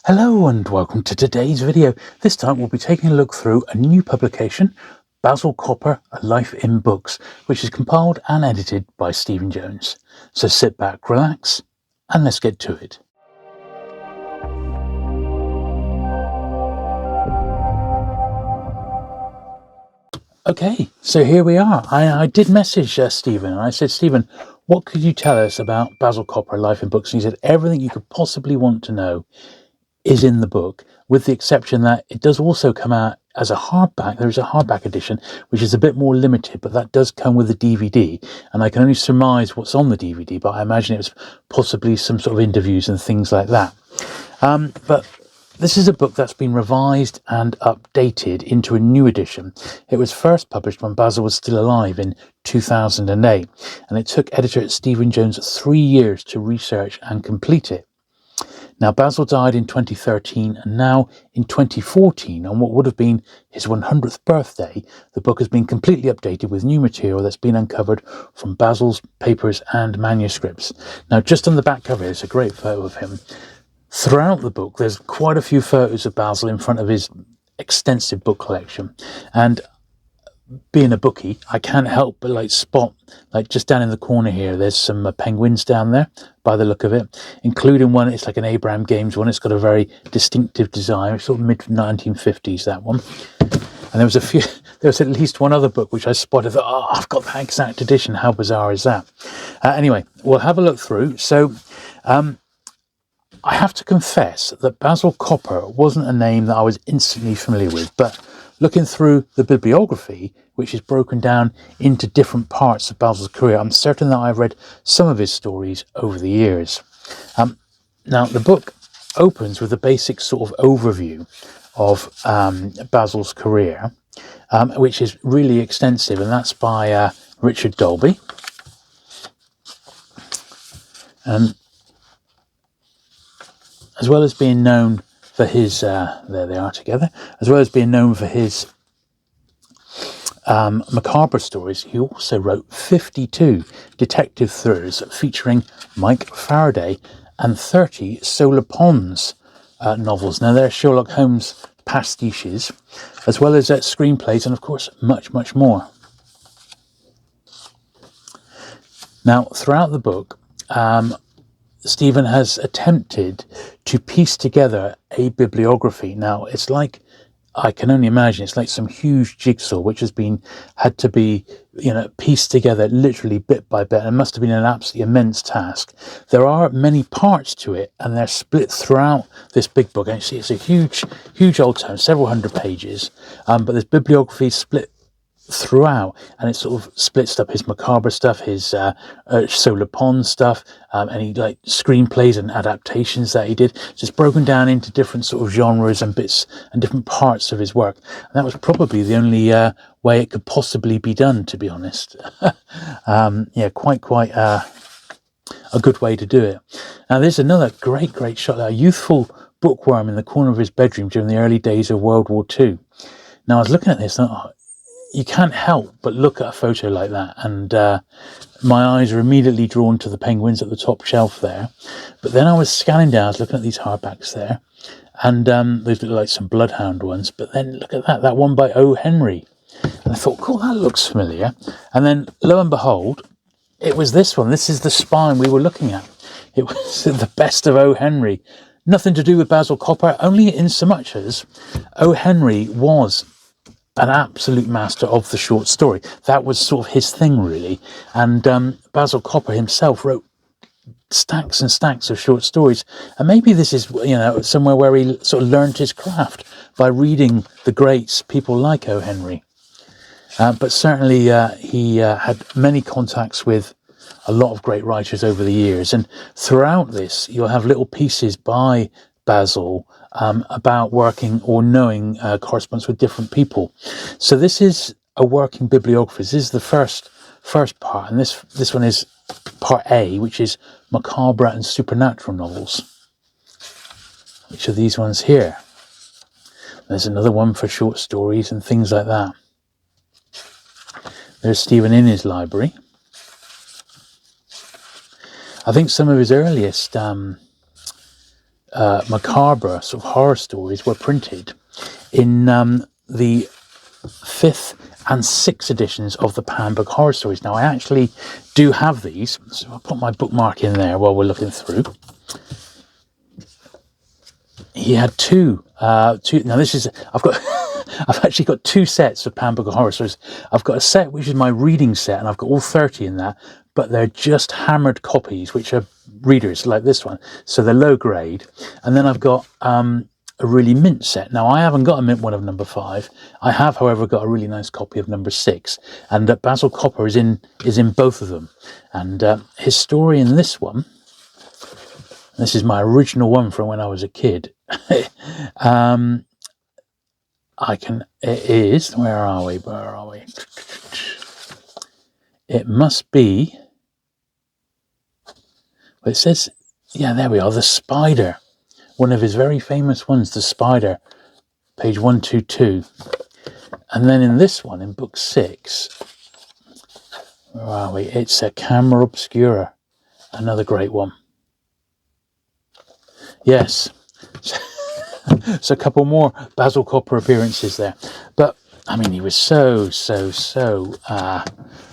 Hello and welcome to today's video. This time we'll be taking a look through a new publication, Basil Copper, A Life in Books, which is compiled and edited by Stephen Jones. So sit back, relax, and let's get to it. Okay, so here we are. I did message Stephen, and I said, Stephen, what could you tell us about Basil Copper, A Life in Books? And he said, everything you could possibly want to know is in the book, with the exception that it does also come out as a hardback. There is a hardback edition, which is a bit more limited, but that does come with a DVD. And I can only surmise what's on the DVD, but I imagine it was possibly some sort of interviews and things like that. But this is a book that's been revised and updated into a new edition. It was first published when Basil was still alive in 2008, and it took editor Stephen Jones 3 years to research and complete it. Now, Basil died in 2013, and now in 2014, on what would have been his 100th birthday, the book has been completely updated with new material that's been uncovered from Basil's papers and manuscripts. Now, just on the back cover, there's a great photo of him. Throughout the book, there's quite a few photos of Basil in front of his extensive book collection. And being a bookie, I can't help but spot, just down in the corner here, there's some penguins down there by the look of it, including one, it's like an Abraham Games one. It's got a very distinctive design, sort of mid 1950s, that one. And there was at least one other book which I spotted, I've got that exact edition. How bizarre is that? Anyway, we'll have a look through. So I have to confess that Basil Copper wasn't a name that I was instantly familiar with, but looking through the bibliography, which is broken down into different parts of Basil's career, I'm certain that I've read some of his stories over the years. Now, the book opens with a basic sort of overview of Basil's career, which is really extensive, and that's by Richard Dolby. And as well as being known for his, there they are together, as well as being known for his macabre stories, he also wrote 52 detective thrillers featuring Mike Faraday and 30 Solar Pons novels. Now, they're Sherlock Holmes pastiches, as well as screenplays, and of course, much, much more. Now, throughout the book, Stephen has attempted to piece together a bibliography. Now, it's like, I can only imagine, it's like some huge jigsaw which had to be pieced together literally bit by bit. It must have been an absolutely immense task. There are many parts to it, and they're split throughout this big book. And you see, it's a huge old tome, several hundred pages, but this bibliography is split throughout, and it sort of splits up his macabre stuff, his Solar Pons stuff, any screenplays and adaptations that he did. So it's broken down into different sort of genres and bits and different parts of his work, and that was probably the only way it could possibly be done, to be honest. Quite a good way to do it. Now, there's another great shot, a youthful bookworm in the corner of his bedroom during the early days of World War II. Now, I was looking at this and you can't help but look at a photo like that, and my eyes are immediately drawn to the penguins at the top shelf there. But then I was scanning down, I was looking at these hardbacks there, and those look like some bloodhound ones. But then look at that one by O. Henry. And I thought, cool, that looks familiar. And then lo and behold, it was this one. This is the spine we were looking at. It was the best of O. Henry. Nothing to do with Basil Copper, only in so much as O. Henry was an absolute master of the short story. That was sort of his thing, really. And Basil Copper himself wrote stacks and stacks of short stories. And maybe this is, somewhere where he sort of learned his craft by reading the greats, people like O. Henry. But certainly he had many contacts with a lot of great writers over the years. And throughout this, you'll have little pieces by Basil about working or knowing correspondence with different people. So this is a working bibliography. This is the first part, and this one is part A, which is macabre and supernatural novels, which are these ones here. There's another one for short stories and things like that. There's Stephen in his library. I think some of his earliest macabre sort of horror stories were printed in the 5th and 6th editions of the Pan Book Horror Stories. Now, I actually do have these, so I'll put my bookmark in there while we're looking through. He had two. Now this is I've actually got 2 sets of Pan Book of Horror Stories. I've got a set which is my reading set, and I've got all 30 in that, but they're just hammered copies, which are readers like this one, so they're low grade. And then I've got a really mint set. Now, I haven't got a mint one of number 5. I have, however, got a really nice copy of number 6, and Basil Copper is in both of them. And his story in this one, this is my original one from when I was a kid. It is, where are we? It must be, well, it says, yeah, there we are, The Spider. One of his very famous ones, The Spider, page 122. And then in this one, in book 6, where are we? It's a Camera Obscura, another great one. Yes. So a couple more Basil Copper appearances there. But, I mean, he was so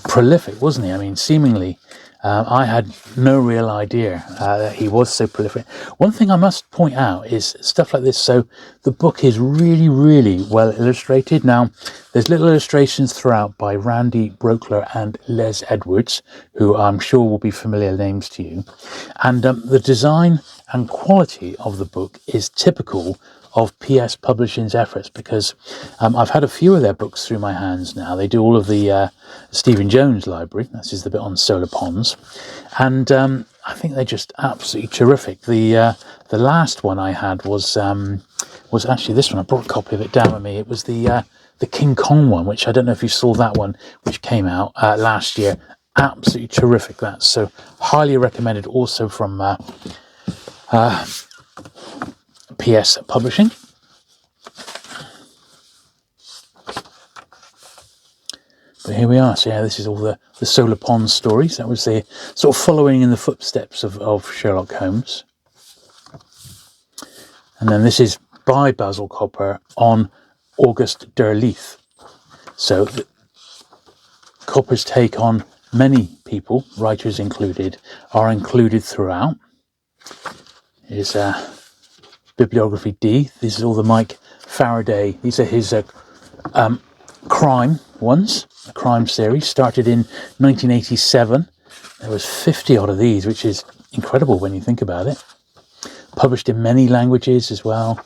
prolific, wasn't he? I mean, seemingly, I had no real idea that he was so prolific. One thing I must point out is stuff like this. So the book is really, really well illustrated. Now, there's little illustrations throughout by Randy Brokler and Les Edwards, who I'm sure will be familiar names to you. And the design and quality of the book is typical of PS Publishing's efforts, because I've had a few of their books through my hands now. They do all of the Stephen Jones library. This is the bit on Solar Pons, and I think they're just absolutely terrific. The last one I had was actually this one. I brought a copy of it down with me. It was the King Kong one, which I don't know if you saw that one, which came out last year. Absolutely terrific. That's so highly recommended. Also from PS Publishing. But here we are. So yeah, this is all the Solar Pons stories. That was the sort of following in the footsteps of Sherlock Holmes. And then this is by Basil Copper on August Derleth. So Copper's take on many people, writers included, are included throughout. Here's bibliography D. This is all the Mike Faraday. These are his crime ones, a crime series. Started in 1987. There was 50 odd of these, which is incredible when you think about it. Published in many languages as well.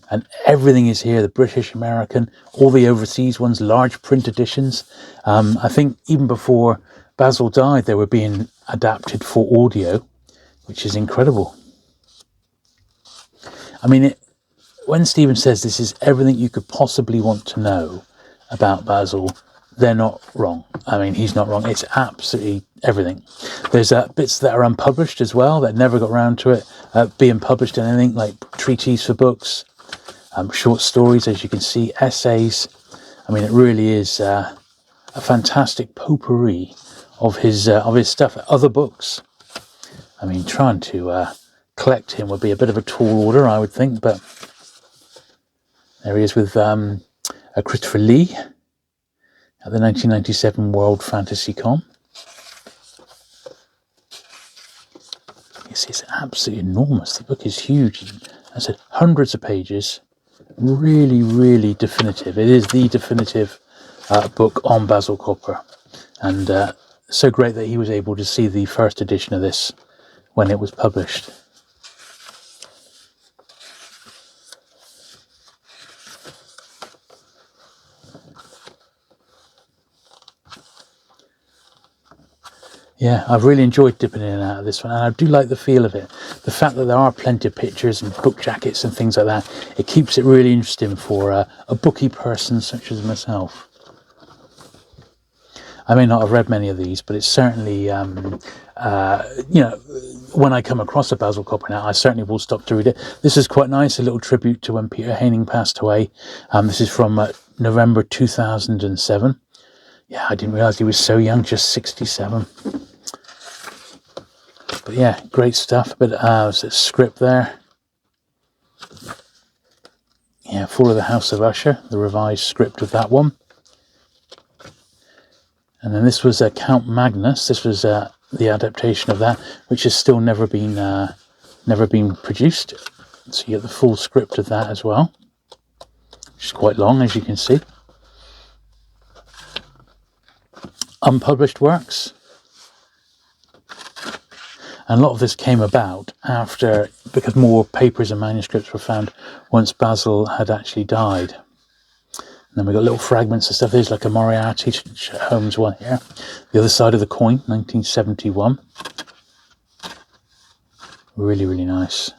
And everything is here, the British, American, all the overseas ones, large print editions. I think even before Basil died, they were being adapted for audio, which is incredible. I mean, when Stephen says this is everything you could possibly want to know about Basil, they're not wrong. I mean, he's not wrong. It's absolutely everything. There's bits that are unpublished as well, that never got around to it being published in anything, like treaties for books, short stories, as you can see, essays. I mean, it really is a fantastic potpourri of his stuff. Other books. I mean, trying to collect him would be a bit of a tall order, I would think, but there he is with Christopher Lee at the 1997 World Fantasy Con. You see, it's absolutely enormous. The book is huge. As I said, hundreds of pages. Really, really definitive. It is the definitive book on Basil Copper. And so great that he was able to see the first edition of this when it was published. Yeah, I've really enjoyed dipping in and out of this one, and I do like the feel of it. The fact that there are plenty of pictures and book jackets and things like that, it keeps it really interesting for a booky person such as myself. I may not have read many of these, but it's certainly, you know, when I come across a Basil Copper now, I certainly will stop to read it. This is quite nice, a little tribute to when Peter Haining passed away. This is from November 2007. Yeah, I didn't realise he was so young, just 67. But yeah, great stuff. But there's a script there. Yeah, Fall of the House of Usher, the revised script of that one. And then this was Count Magnus. This was the adaptation of that, which has still never been produced. So you get the full script of that as well, which is quite long, as you can see. Unpublished works. And a lot of this came about after, because more papers and manuscripts were found once Basil had actually died. And then we got little fragments of stuff. There's like a Moriarty Holmes one here. The Other Side of the Coin, 1971. Really, really nice.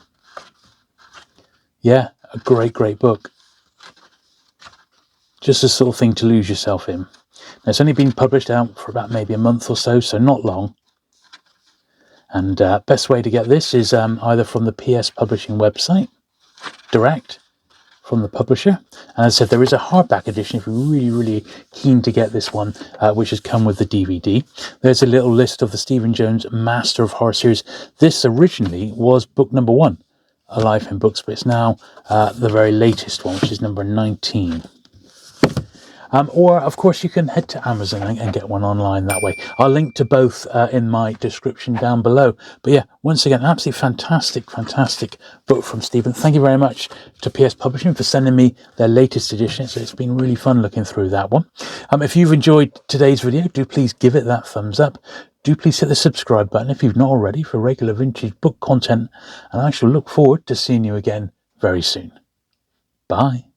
Yeah, a great, great book. Just the sort of thing to lose yourself in. Now, it's only been published out for about maybe a month or so, so not long. And best way to get this is either from the PS Publishing website, direct from the publisher. And as I said, there is a hardback edition if you're really, really keen to get this one, which has come with the DVD. There's a little list of the Stephen Jones Master of Horror series. This originally was book number 1, A Life in Books, but it's now the very latest one, which is number 19. Or, of course, you can head to Amazon and get one online that way. I'll link to both in my description down below. But yeah, once again, absolutely fantastic, fantastic book from Stephen. Thank you very much to PS Publishing for sending me their latest edition. So it's been really fun looking through that one. If you've enjoyed today's video, do please give it that thumbs up. Do please hit the subscribe button if you've not already for regular vintage book content. And I shall look forward to seeing you again very soon. Bye.